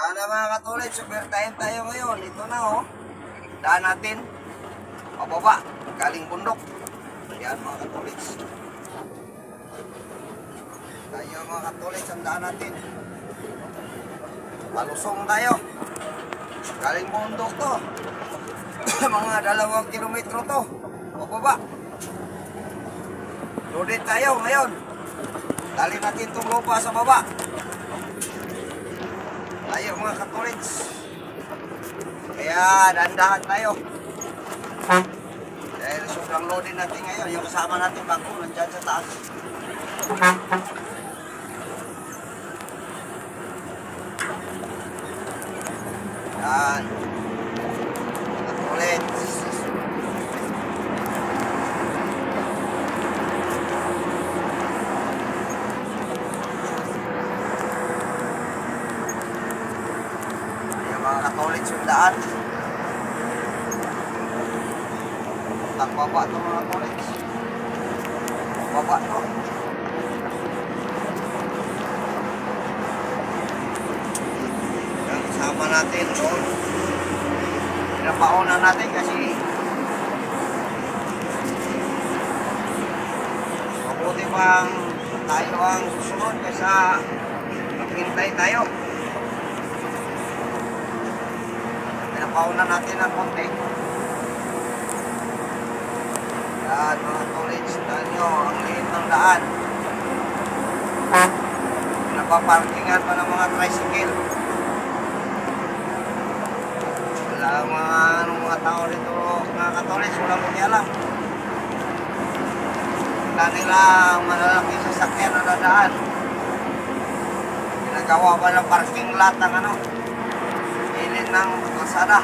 Sana mga katulad, super time tayo ngayon. Ito na oh. Daan natin. Pababa. Galing bundok. Ayan mga katulad. Tayo mga katulad, ang daan natin. Palusong tayo. Galing bundok to. Mga 2 kilometro to. Pababa. Loaded tayo ngayon. Dali natin itong lupa sa baba. Tayo mga katulits. Kaya dandahan tayo. Dahil sobrang loaded natin ngayon. Yung kasama natin bangko nandyan sa taas. Yan. Katulits. Mga katulid sundaan. Ang baba ito mga katulid. Baba ito. Ang kasama natin doon. Pinapauna natin kasi mabuti pang tayo ang susunod kaysa maghintay tayo. Pauna natin ang konti. Yan mga college, dahil nyo ang liit ng daan. Napaparkingan pa ng mga tricycle. Wala mga tao dito mga katolits, walang kumialam. Wala nila malalaki sasakyan na dadaan. Ginagawa ba ng parking lot ng ano? Ilin ng kalsada.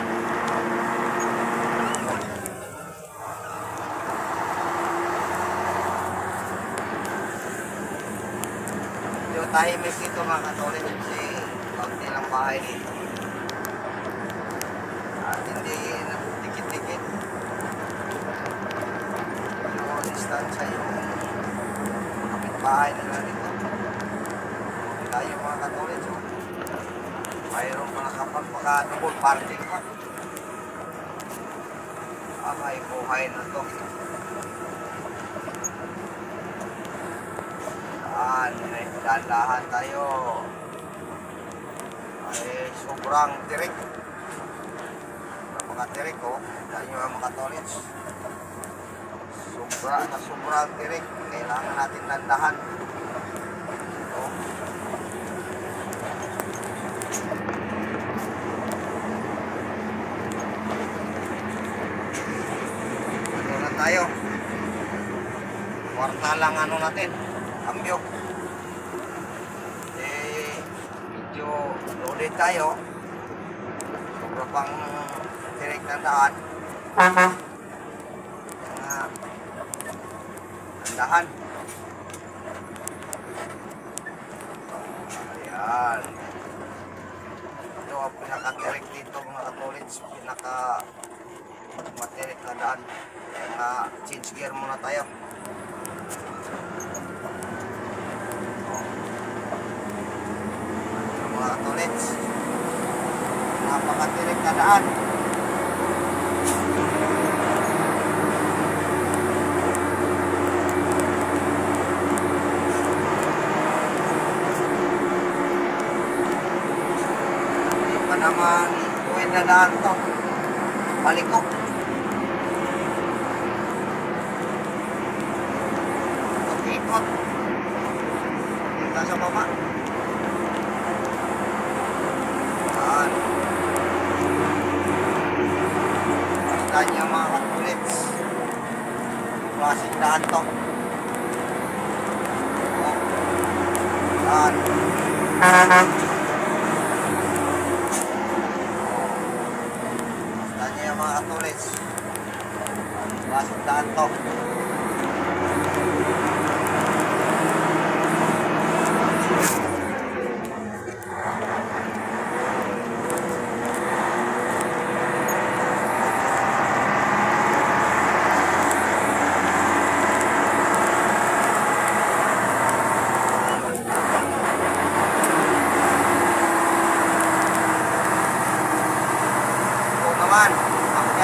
Medyo tahimik dito mga katulad kasi kaunti lang bahay dito. At hindi dikit-dikit. Yung distansya yung kapitbahay nila dito. Tayo mga katulad. Mayroon mga kapag double parking pa. Ay, buhay na to. Dahan-dahan tayo. Ay, sobrang tirik. Mga tirik oh. Dahil yung mga tolits. Sobrang tirik. Kailangan natin dandahan. Oh. Tayo kwarta lang ano natin cambio medyo loaded tayo sobra pang tirik ng daan dahan ayan ito ang pinakatirik dito mga katulits matirik na daan kaya change gear muna tayo. Mga katulits napakatirik na daan. Hindi pa naman tuwid na daan to baliko. Ikot sa baba. Yan. Basta niya mga katulits. Klaseng daan to. Yan. Basta niya mga katulits. Klaseng daan to.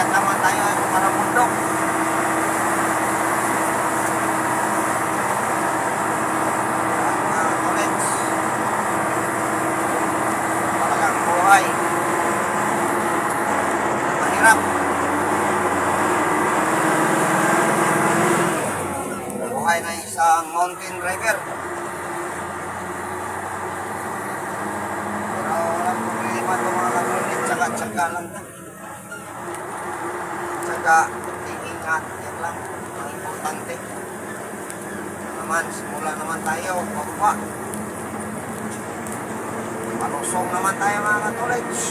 Akyat naman tayo para bundok. Mga katolits. Talagang buhay. Mahirap. Buhay na isang mountain driver. Pero walang problema ito mga katolits. Tsaka lang. Tsaka ingat. Yan lang. Ang importante. Naman, simula naman tayo. Pagpa. Palusong naman tayo mga katolits.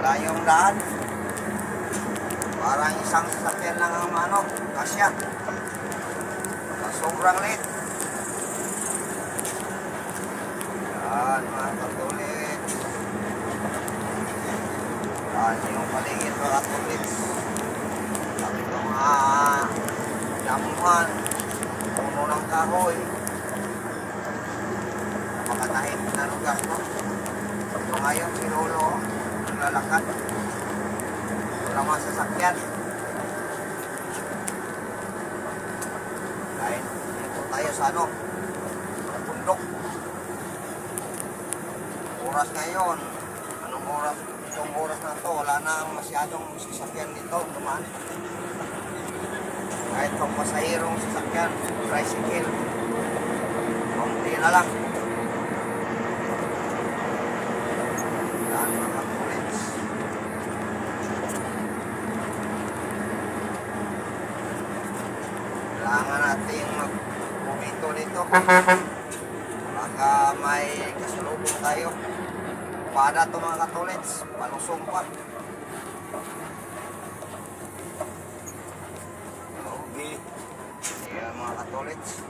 Layong daan. Parang isang sasakyan lang ang kasya. Sobrang lit. Yan mga katolits. Yan yung paligid mga katolits. Sabi ko mga damuhan, puno ng kahoy. Makatahit na lugar ko. So ngayon si Lolo naglalakad. Wala mga sasakyan. Dahil dito tayo sa bundok. Oras ngayon. Anong oras? Itong oras na to, wala na masyadong sasakyan dito. Dumaan. Kahit pang pasahirong sasakyan, tricycle. Kunti na lang. Yan mga katolits. Kailangan natin mag-bumito dito. Baka may kasalubong tayo. Pada ito mga katolits. Palusong pa. Okay. Ayan mga katolits.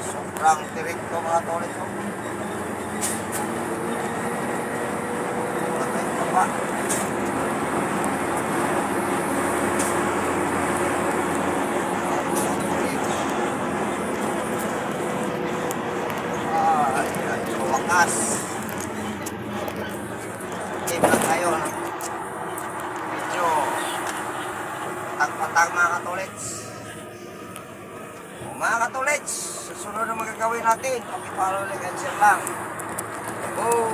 Sobrang tirik ito mga katolits. Wala tayong kapa. Wakas. Team lang tayo na medyo patag-patag mga katolits. Mga katolits, susunod na magagawin natin. Paki-follow, like and share lang. Oh.